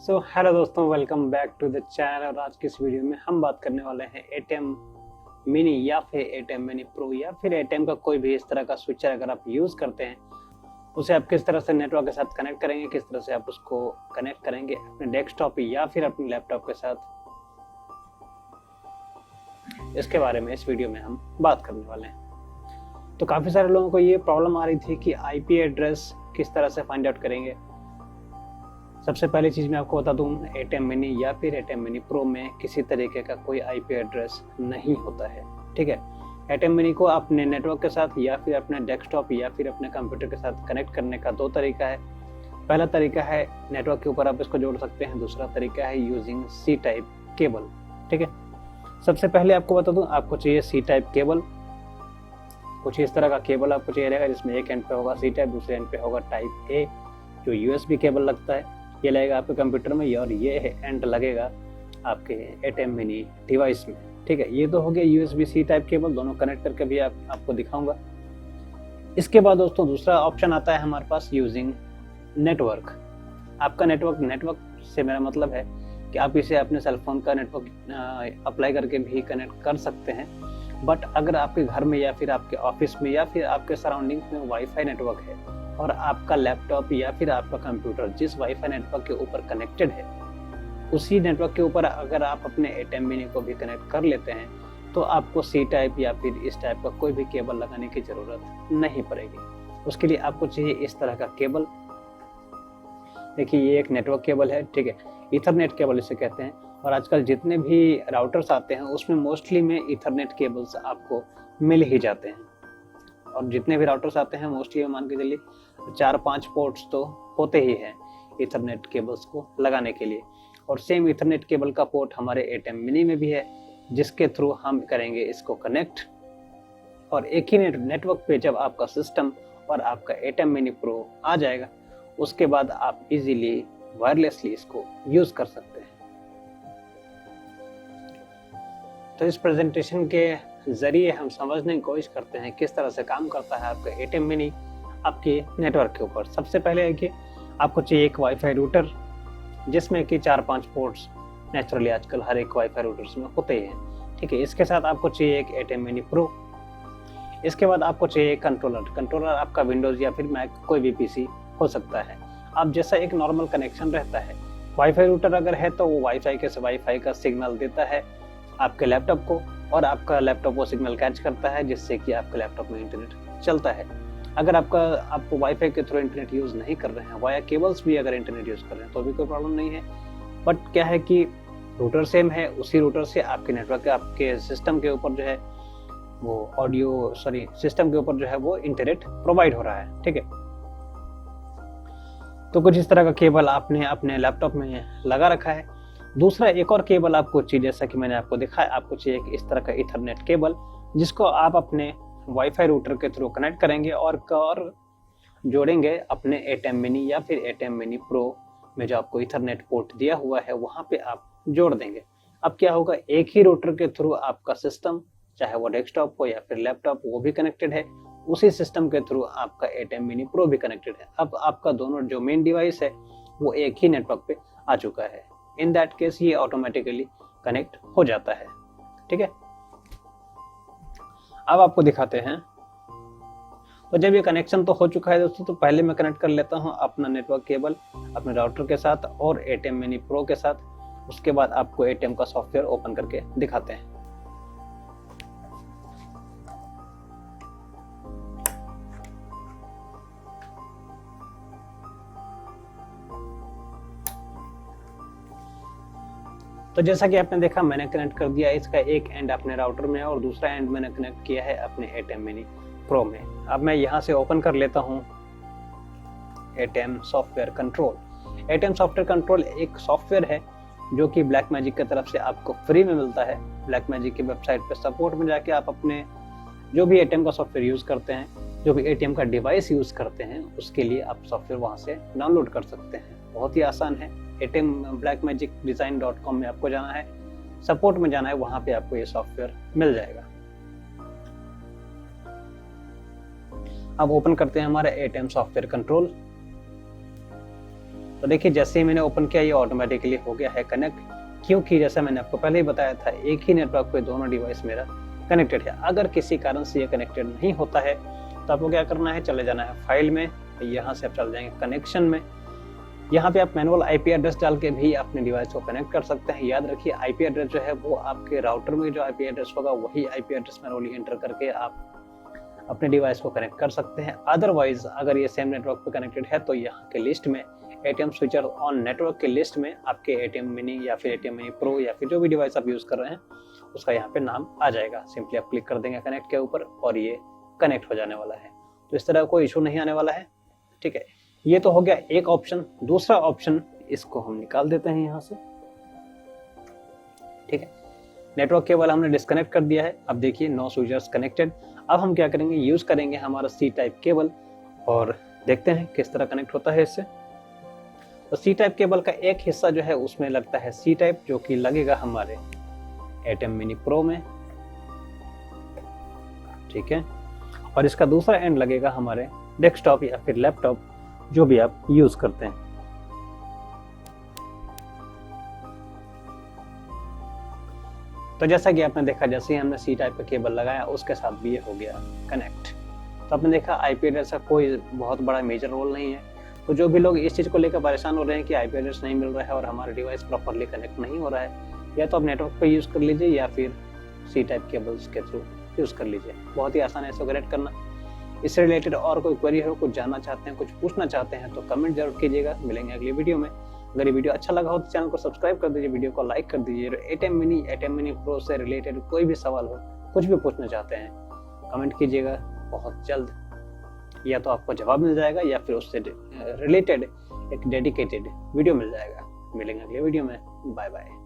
सो hello दोस्तों, welcome back to the channel. और आज की इस वीडियो में हम बात करने वाले हैं एटीएम मिनी या फिर एटीएम मिनी प्रो या फिर एटीएम का कोई भी इस तरह का स्विचर अगर आप यूज़ करते हैं, उसे आप किस तरह से नेटवर्क के साथ कनेक्ट करेंगे, किस तरह से आप उसको कनेक्ट करेंगे अपने डेस्कटॉप या फिर अपने लैपटॉप के साथ। इसके बारे में इस वीडियो में हम बात करने वाले हैं। तो काफ़ी सारे लोगों को ये प्रॉब्लम आ रही थी कि आईपी एड्रेस किस तरह से फाइंड आउट करेंगे। सबसे पहली चीज़ मैं आपको बता दूं, एटीएम मिनी या फिर एटीएम मिनी प्रो में किसी तरीके का कोई आईपी एड्रेस नहीं होता है। ठीक है, एटीएम मिनी को अपने नेटवर्क के साथ या फिर अपने डेस्कटॉप या फिर अपने कंप्यूटर के साथ कनेक्ट करने का दो तरीका है। पहला तरीका है नेटवर्क के ऊपर आप इसको जोड़ सकते हैं, दूसरा तरीका है यूजिंग सी टाइप केबल। ठीक है, सबसे पहले आपको बता दूं, आपको चाहिए सी टाइप केबल। कुछ इस तरह का केबल आपको चाहिए रहेगा, जिसमें एक एंड पे होगा सी टाइप, दूसरे एंड पे होगा टाइप ए, जो यूएसबी केबल लगता है। ये लगेगा आपके कंप्यूटर में और ये एंड लगेगा आपके एटीएम मिनी डिवाइस में। ठीक है, ये तो हो गया यूएसबी सी टाइप केबल, दोनों कनेक्ट करके भी आपको दिखाऊंगा। इसके बाद दोस्तों दूसरा ऑप्शन आता है हमारे पास यूजिंग नेटवर्क। आपका नेटवर्क से मेरा मतलब है कि आप इसे अपने सेलफोन का नेटवर्क अप्लाई करके भी कनेक्ट कर सकते हैं। बट अगर आपके घर में या फिर आपके ऑफिस में या फिर आपके सराउंडिंग्स में वाईफाई नेटवर्क है और आपका लैपटॉप या फिर आपका कंप्यूटर जिस वाईफाई नेटवर्क के ऊपर कनेक्टेड है, उसी नेटवर्क के ऊपर अगर आप अपने एटीएम मिनी को भी कनेक्ट कर लेते हैं, तो आपको सी टाइप या फिर इस टाइप का कोई भी केबल लगाने की ज़रूरत नहीं पड़ेगी। उसके लिए आपको चाहिए इस तरह का केबल। देखिए, ये एक नेटवर्क केबल है। ठीक है, ईथरनेट केबल इसे कहते हैं। और आजकल जितने भी राउटर्स आते हैं उसमें मोस्टली में ईथरनेट केबल्स आपको मिल ही जाते हैं। और जितने भी राउटर्स आते हैं मोस्टली मान के चलिए 4-5 पोर्ट्स तो होते ही हैं ईथरनेट केबल्स को लगाने के लिए। और सेम ईथरनेट केबल का पोर्ट हमारे एटीएम मिनी में भी है, जिसके थ्रू हम करेंगे इसको कनेक्ट। और एक ही नेटवर्क पे जब आपका सिस्टम और आपका एटीएम मिनी प्रो आ जाएगा, उसके बाद आप इजीली वायरलेसली इसको यूज कर सकते हैं। तो इस प्रेजेंटेशन के जरिए हम समझने की कोशिश करते हैं किस तरह से काम करता है आपका एटीएम मिनी आपके नेटवर्क के ऊपर। सबसे पहले है कि आपको चाहिए एक वाईफाई रूटर, जिसमें कि 4-5 पोर्ट्स नेचुरली आजकल हर एक वाईफाई रूटर्स में होते ही हैं। ठीक है, इसके साथ आपको चाहिए एक एटीएम मिनी प्रो। इसके बाद आपको चाहिए कंट्रोलर आपका विंडोज या फिर मैक कोई भी पीसी हो सकता है। अब जैसा एक नॉर्मल कनेक्शन रहता है, वाईफाई रूटर अगर है तो वो वाईफाई का सिग्नल देता है आपके लैपटॉप को, और आपका लैपटॉप वो सिग्नल कैच करता है, जिससे कि आपके लैपटॉप में इंटरनेट चलता है। अगर आप वाईफाई के थ्रू इंटरनेट यूज़ नहीं कर रहे हैं, वाया केबल्स भी अगर इंटरनेट यूज़ कर रहे हैं, तो भी कोई प्रॉब्लम नहीं है। बट क्या है कि रूटर सेम है, उसी रूटर से आपके नेटवर्क आपके सिस्टम के ऊपर जो है वो सिस्टम के ऊपर जो है वो इंटरनेट प्रोवाइड हो रहा है। ठीक है, तो कुछ इस तरह का केबल आपने अपने लैपटॉप में लगा रखा है। दूसरा एक और केबल आपको चाहिए, जैसा कि मैंने आपको दिखाया, आपको चाहिए इस तरह का ईथरनेट केबल, जिसको आप अपने वाईफाई रूटर के थ्रू कनेक्ट करेंगे और जोड़ेंगे अपने एटीएम मिनी या फिर एटीएम मिनी प्रो में जो आपको ईथरनेट पोर्ट दिया हुआ है वहां पे आप जोड़ देंगे। अब क्या होगा, एक ही रूटर के थ्रू आपका सिस्टम, चाहे वो डेस्कटॉप हो या फिर लैपटॉप, वो भी कनेक्टेड है, उसी सिस्टम के थ्रू आपका एटीएम मिनी प्रो भी कनेक्टेड है। अब आपका दोनों जो मेन डिवाइस है वो एक ही नेटवर्क पे आ चुका है। इन दैट केस ये ऑटोमेटिकली कनेक्ट हो जाता है। ठीक है, अब आपको दिखाते हैं। तो जब ये कनेक्शन तो हो चुका है दोस्तों, तो पहले मैं कनेक्ट कर लेता हूं अपना नेटवर्क केबल अपने राउटर के साथ और एटीएम मिनी प्रो के साथ। उसके बाद आपको एटीएम का सॉफ्टवेयर ओपन करके दिखाते हैं। तो जैसा कि आपने देखा, मैंने कनेक्ट कर दिया, इसका एक एंड अपने राउटर में है और दूसरा एंड मैंने कनेक्ट किया है अपने एटीएम मिनी प्रो में। अब मैं यहाँ से ओपन कर लेता हूँ ATM software control. ATM software control एक सॉफ्टवेयर है जो कि ब्लैक मैजिक की तरफ से आपको फ्री में मिलता है। ब्लैक मैजिक की वेबसाइट पे सपोर्ट में जाके आप अपने जो भी एटीएम का सॉफ्टवेयर यूज़ करते हैं, जो भी एटीएम का डिवाइस यूज़ करते हैं, उसके लिए आप सॉफ्टवेयर वहाँ से डाउनलोड कर सकते हैं। बहुत ही आसान है। एटीएम blackmagicdesign.com में आपको जाना है, सपोर्ट में जाना है, वहाँ पे आपको ये सॉफ्टवेयर मिल जाएगा। अब ओपन करते हैं हमारा एटीएम सॉफ्टवेयर कंट्रोल। तो देखिए जैसे ही मैंने ओपन किया ये ऑटोमेटिकली हो गया है कनेक्ट, क्योंकि जैसा मैंने आपको पहले ही बताया था एक ही नेटवर्क पे दोनों डिवाइस मेरा कनेक्टेड है। अगर किसी कारण से ये कनेक्टेड नहीं होता है तो आपको क्या करना है, चले जाना है फाइल में, यहाँ से आप चले जाएंगे कनेक्शन में। यहाँ पे आप मैनुअल आईपी एड्रेस डाल के भी अपने डिवाइस को कनेक्ट कर सकते हैं। याद रखिए आईपी एड्रेस जो है वो आपके राउटर में जो आईपी एड्रेस होगा वही आईपी एड्रेस मैनुअली एंटर करके आप अपने डिवाइस को कनेक्ट कर सकते हैं। अदरवाइज अगर ये सेम नेटवर्क पे कनेक्टेड है तो यहाँ के लिस्ट में एटीएम स्विचर ऑन नेटवर्क के लिस्ट में आपके एटीएम मिनी या फिर एटीएम मिनी प्रो या फिर जो भी डिवाइस आप यूज कर रहे हैं उसका यहाँ पे नाम आ जाएगा। सिंपली आप क्लिक कर देंगे कनेक्ट के ऊपर और ये कनेक्ट हो जाने वाला है। तो इस तरह कोई इशू नहीं आने वाला है। ठीक है, ये तो हो गया एक ऑप्शन। दूसरा ऑप्शन, इसको हम निकाल देते हैं यहाँ से। ठीक है, नेटवर्क केबल हमने डिस्कनेक्ट कर दिया है। अब देखिए नो स्विचर्स कनेक्टेड। अब हम क्या करेंगे, यूज करेंगे हमारा सी टाइप केबल और देखते हैं किस तरह कनेक्ट होता है इससे। तो सी टाइप केबल का एक हिस्सा जो है उसमें लगता है सी टाइप, जो कि लगेगा हमारे एटीएम मिनी प्रो में। ठीक है, और इसका दूसरा एंड लगेगा हमारे डेस्कटॉप या फिर लैपटॉप जो भी आप यूज करते हैं। तो जैसा कि आपने देखा, जैसे ही हमने सी टाइप का केबल लगाया उसके साथ भी ये हो गया कनेक्ट। तो आपने देखा आईपी एड्रेस का कोई बहुत बड़ा मेजर रोल नहीं है। तो जो भी लोग इस चीज़ को लेकर परेशान हो रहे हैं कि आईपी एड्रेस नहीं मिल रहा है और हमारा डिवाइस प्रॉपरली कनेक्ट नहीं हो रहा है, या तो आप नेटवर्क पे यूज़ कर लीजिए या फिर सी टाइप केबल्स के थ्रू यूज़ कर लीजिए। बहुत ही आसान है इसको कनेक्ट करना। इससे रिलेटेड और कोई क्वेरी हो, कुछ जानना चाहते हैं, कुछ पूछना चाहते हैं तो कमेंट जरूर कीजिएगा। मिलेंगे अगली वीडियो में। अगर ये वीडियो अच्छा लगा हो तो चैनल को सब्सक्राइब कर दीजिए, वीडियो को लाइक कर दीजिए। एटीएम मिनी प्रो से रिलेटेड कोई भी सवाल हो, कुछ भी पूछना चाहते हैं, कमेंट कीजिएगा। बहुत जल्द या तो आपको जवाब मिल जाएगा या फिर उससे रिलेटेड एक डेडिकेटेड वीडियो मिल जाएगा। मिलेंगे अगले वीडियो में। Bye bye.